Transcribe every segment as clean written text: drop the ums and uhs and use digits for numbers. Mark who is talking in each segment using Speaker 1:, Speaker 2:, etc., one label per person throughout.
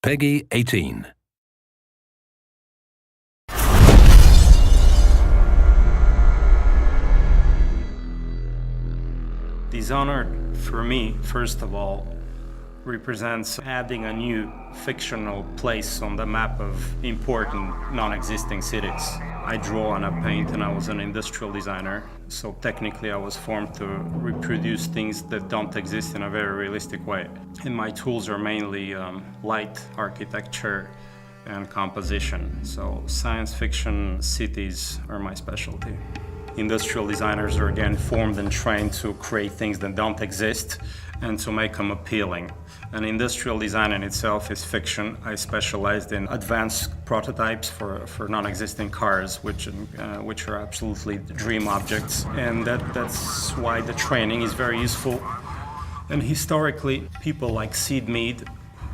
Speaker 1: Peggy 18.
Speaker 2: Dishonored, for me, first of all, represents adding a new fictional place on the map of important non-existing cities. I draw and I paint, and I was an industrial designer, so technically I was formed to reproduce things that don't exist in a very realistic way. And my tools are mainly light, architecture, and composition. So science fiction cities are my specialty. Industrial designers are again formed and trained to create things that don't exist and to make them appealing. And industrial design in itself is fiction. I specialized in advanced prototypes for non-existing cars, which are absolutely dream objects. And that's why the training is very useful. And historically, people like Sid Mead,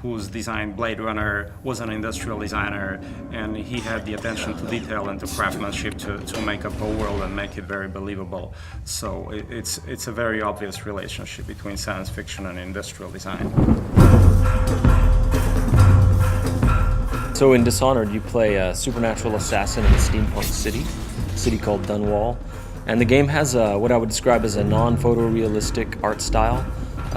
Speaker 2: who's designed Blade Runner, was an industrial designer, and he had the attention to detail and to craftsmanship to make up a world and make it very believable. So it's a very obvious relationship between science fiction and industrial design.
Speaker 3: So in Dishonored, you play a supernatural assassin in a steampunk city called Dunwall. And the game has what I would describe as a non-photorealistic art style,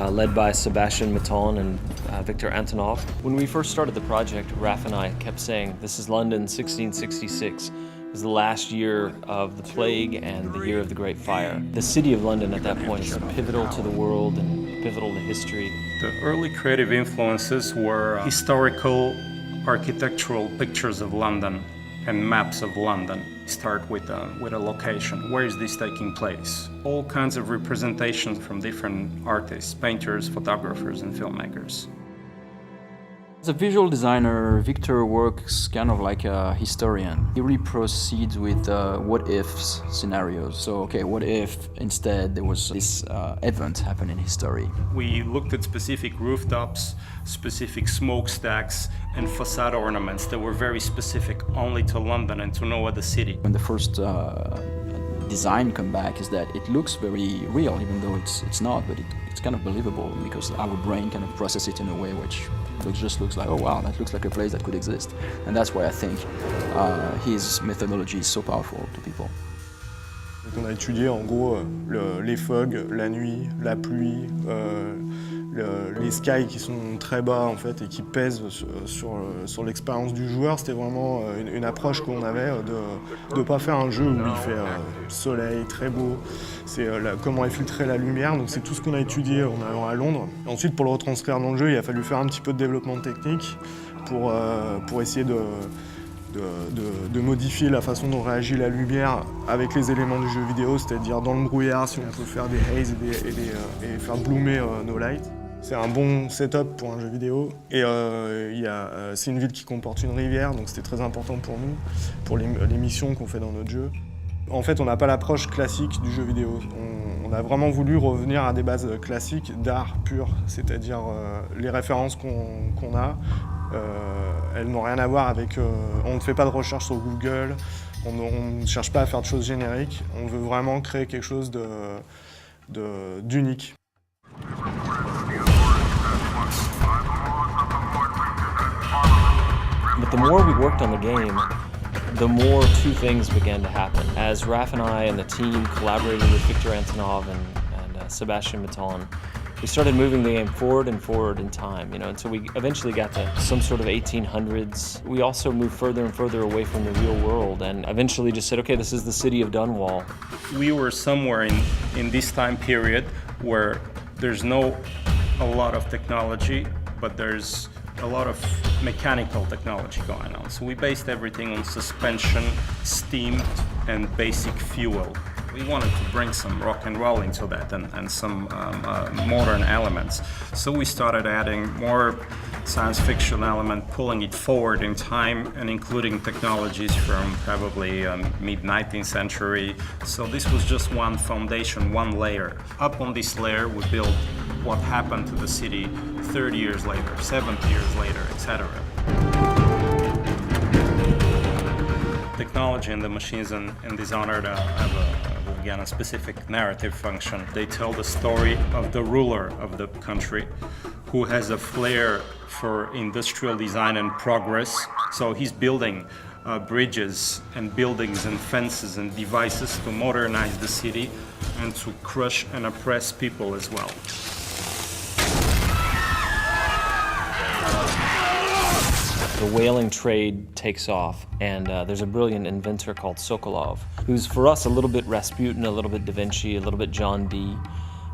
Speaker 3: led by Sebastian Maton and Victor Antonov. When we first started the project, Raph and I kept saying, this is London 1666. It was the last year of the plague and the year of the Great Fire. The city of London at that point is pivotal to the world and pivotal to history.
Speaker 2: The early creative influences were historical, architectural pictures of London and maps of London. Start with a location. Where is this taking place? All kinds of representations from different artists, painters, photographers, and filmmakers.
Speaker 4: As a visual designer, Victor works kind of like a historian. He really proceeds with what-ifs scenarios. So, okay, what if instead there was this event happen in history?
Speaker 2: We looked at specific rooftops, specific smokestacks, and facade ornaments that were very specific only to London and to no other city.
Speaker 4: When the first design come back is that it looks very real, even though it's not, but it's kind of believable because our brain kind of processes it in a way which just looks like, oh wow, that looks like a place that could exist. And that's why I think his methodology is so powerful to people.
Speaker 5: On a étudié en gros les fogs, la nuit, la pluie, les skies qui sont très bas en fait et qui pèsent sur l'expérience du joueur. C'était vraiment une approche qu'on avait de ne pas faire un jeu où il fait soleil, très beau. C'est comment infiltrer la lumière, donc c'est tout ce qu'on a étudié en allant à Londres. Et ensuite pour le retranscrire dans le jeu, il a fallu faire un petit peu de développement technique pour essayer de modifier la façon dont réagit la lumière avec les éléments du jeu vidéo, c'est-à-dire dans le brouillard, si on peut faire des haze et faire bloomer nos lights. C'est un bon setup pour un jeu vidéo et c'est une ville qui comporte une rivière, donc c'était très important pour nous, pour les missions qu'on fait dans notre jeu. En fait, on n'a pas l'approche classique du jeu vidéo. On a vraiment voulu revenir à des bases classiques d'art pur, c'est-à-dire les références qu'on a. Elles n'ont rien à voir avec... on ne fait pas de recherche sur Google, on ne cherche pas à faire de choses génériques, on veut vraiment créer quelque chose d'unique.
Speaker 3: But the more we worked on the game, the more two things began to happen. As Raph and I and the team collaborated with Victor Antonov and Sebastian Maton, we started moving the game forward and forward in time, until we eventually got to some sort of 1800s. We also moved further and further away from the real world and eventually just said, okay, this is the city of Dunwall.
Speaker 2: We were somewhere in this time period where there's a lot of technology, but there's a lot of mechanical technology going on. So we based everything on suspension, steam, and basic fuel. We wanted to bring some rock and roll into that and some modern elements. So we started adding more science fiction element, pulling it forward in time and including technologies from probably mid-19th century. So this was just one foundation, one layer. Up on this layer we built what happened to the city 30 years later, 70 years later, etc. Technology and the machines in Dishonored have a again, a specific narrative function. They tell the story of the ruler of the country who has a flair for industrial design and progress. So he's building bridges and buildings and fences and devices to modernize the city and to crush and oppress people as well.
Speaker 3: The whaling trade takes off, and there's a brilliant inventor called Sokolov, who's for us a little bit Rasputin, a little bit Da Vinci, a little bit John Dee,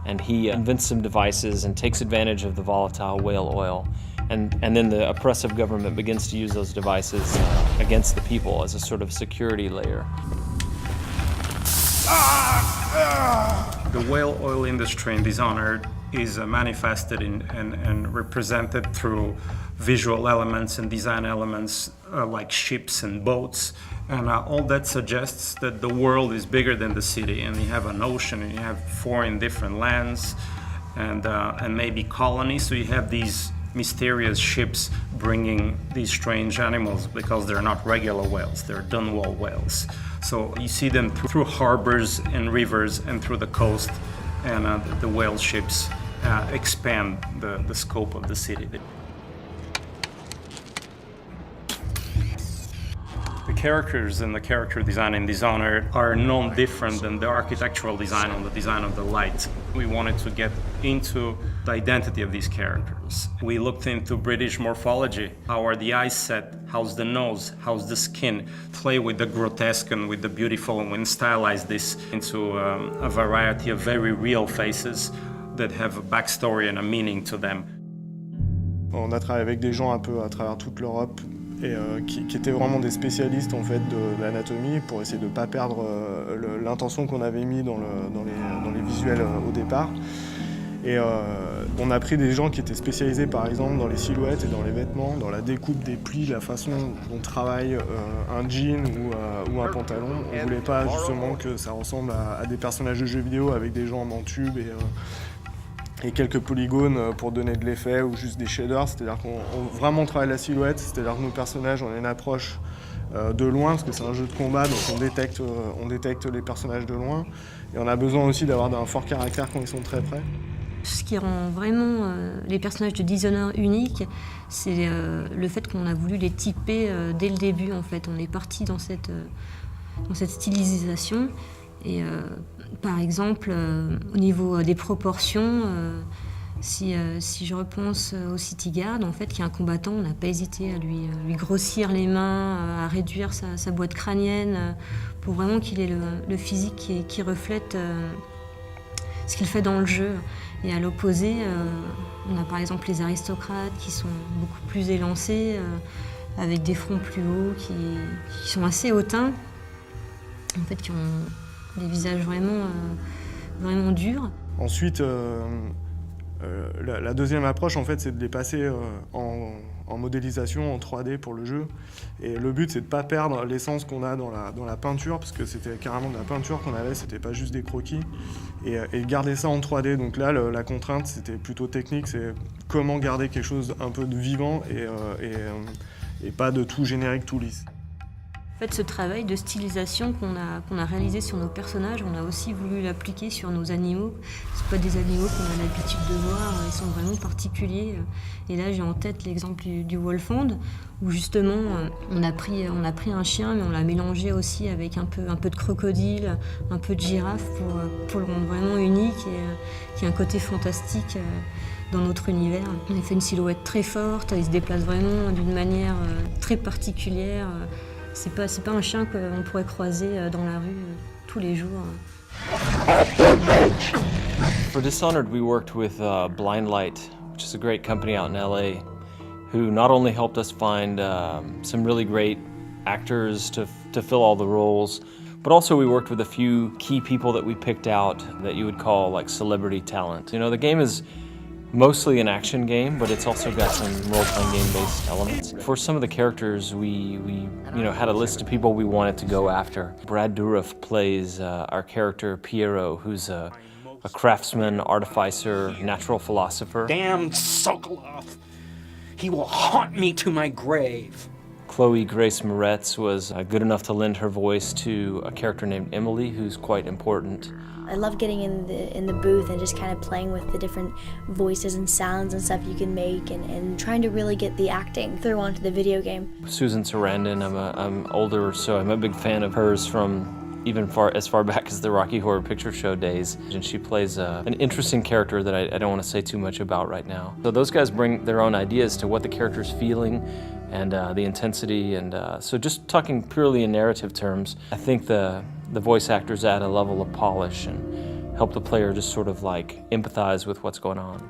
Speaker 3: and he invents some devices and takes advantage of the volatile whale oil. And then the oppressive government begins to use those devices against the people as a sort of security layer.
Speaker 2: The whale oil industry in Dishonored is manifested and represented through visual elements and design elements like ships and boats. And all that suggests that the world is bigger than the city, and you have an ocean, and you have foreign different lands, and maybe colonies. So you have these mysterious ships bringing these strange animals because they're not regular whales, they're Dunwall whales. So you see them through harbors and rivers and through the coast, and the whale ships expand the scope of the city. The characters and the character design in Dishonored are no different than the architectural design on the design of the light. We wanted to get into the identity of these characters. We looked into British morphology. How are the eyes set? How's the nose? How's the skin? Play with the grotesque and with the beautiful, and we stylize this into a variety of very real faces that have a backstory and a meaning to them.
Speaker 5: On a travaillé avec des gens un peu à travers toute l'Europe et qui étaient vraiment des spécialistes en fait de l'anatomie pour essayer de ne pas perdre l'intention qu'on avait mis dans les visuels au départ. Et on a pris des gens qui étaient spécialisés par exemple dans les silhouettes et dans les vêtements, dans la découpe des plis, la façon dont travaille un jean ou un pantalon. On ne voulait pas justement que ça ressemble à des personnages de jeux vidéo avec des jambes en tube et quelques polygones pour donner de l'effet ou juste des shaders. C'est-à-dire qu'on vraiment travaille la silhouette, c'est-à-dire que nos personnages, on a une approche de loin parce que c'est un jeu de combat, donc on détecte les personnages de loin. Et on a besoin aussi d'avoir un fort caractère quand ils sont très près.
Speaker 1: Ce qui rend vraiment les personnages de Dishonored uniques, c'est le fait qu'on a voulu les typer dès le début. En fait, on est parti dans cette stylisation. Et par exemple, au niveau des proportions, si je repense au City Guard, en fait, qui est un combattant, on n'a pas hésité à lui grossir les mains, à réduire sa boîte crânienne, pour vraiment qu'il ait le physique qui reflète ce qu'il fait dans le jeu. Et à l'opposé, on a par exemple les aristocrates qui sont beaucoup plus élancés, avec des fronts plus hauts, qui sont assez hautains, en fait, qui ont des visages vraiment durs.
Speaker 5: Ensuite, la deuxième approche, en fait, c'est de les passer en modélisation, en 3D pour le jeu. Et le but, c'est de ne pas perdre l'essence qu'on a dans la peinture, parce que c'était carrément de la peinture qu'on avait, c'était pas juste des croquis. Et garder ça en 3D. Donc là, la contrainte, c'était plutôt technique, c'est comment garder quelque chose un peu de vivant et pas de tout générique, tout lisse.
Speaker 1: En fait, ce travail de stylisation qu'on a réalisé sur nos personnages, on a aussi voulu l'appliquer sur nos animaux. C'est pas des animaux qu'on a l'habitude de voir, ils sont vraiment particuliers. Et là, j'ai en tête l'exemple du Wolfhound, où justement, on a pris un chien, mais on l'a mélangé aussi avec un peu de crocodile, un peu de girafe, pour le rendre vraiment unique et qui a un côté fantastique dans notre univers. On a fait une silhouette très forte, il se déplace vraiment d'une manière très particulière. C'est pas un chien qu'on pourrait croiser dans la rue tous les jours.
Speaker 3: For Dishonored, we worked with Blind Light, which is a great company out in LA, who not only helped us find some really great actors to fill all the roles, but also we worked with a few key people that we picked out that you would call like celebrity talent. You know, the game is mostly an action game, but it's also got some role-playing game-based elements. For some of the characters, we had a list of people we wanted to go after. Brad Dourif plays our character Piero, who's a craftsman, artificer, natural philosopher.
Speaker 6: Damn Sokolov! He will haunt me to my grave.
Speaker 3: Chloe Grace Moretz was good enough to lend her voice to a character named Emily, who's quite important.
Speaker 6: I love getting in the booth and just kind of playing with the different voices and sounds and stuff you can make, and trying to really get the acting through onto the video game.
Speaker 3: Susan Sarandon, I'm older, so I'm a big fan of hers from even as far back as the Rocky Horror Picture Show days. And she plays an interesting character that I don't want to say too much about right now. So those guys bring their own ideas to what the character's feeling and the intensity. And so just talking purely in narrative terms, I think the voice actors add a level of polish and help the player just sort of like empathize with what's going on.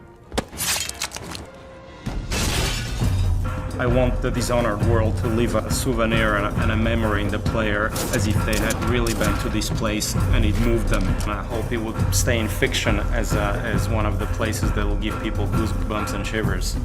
Speaker 2: I want the Dishonored world to leave a souvenir and a memory in the player as if they had really been to this place and it moved them. And I hope it would stay in fiction as one of the places that will give people goosebumps and shivers.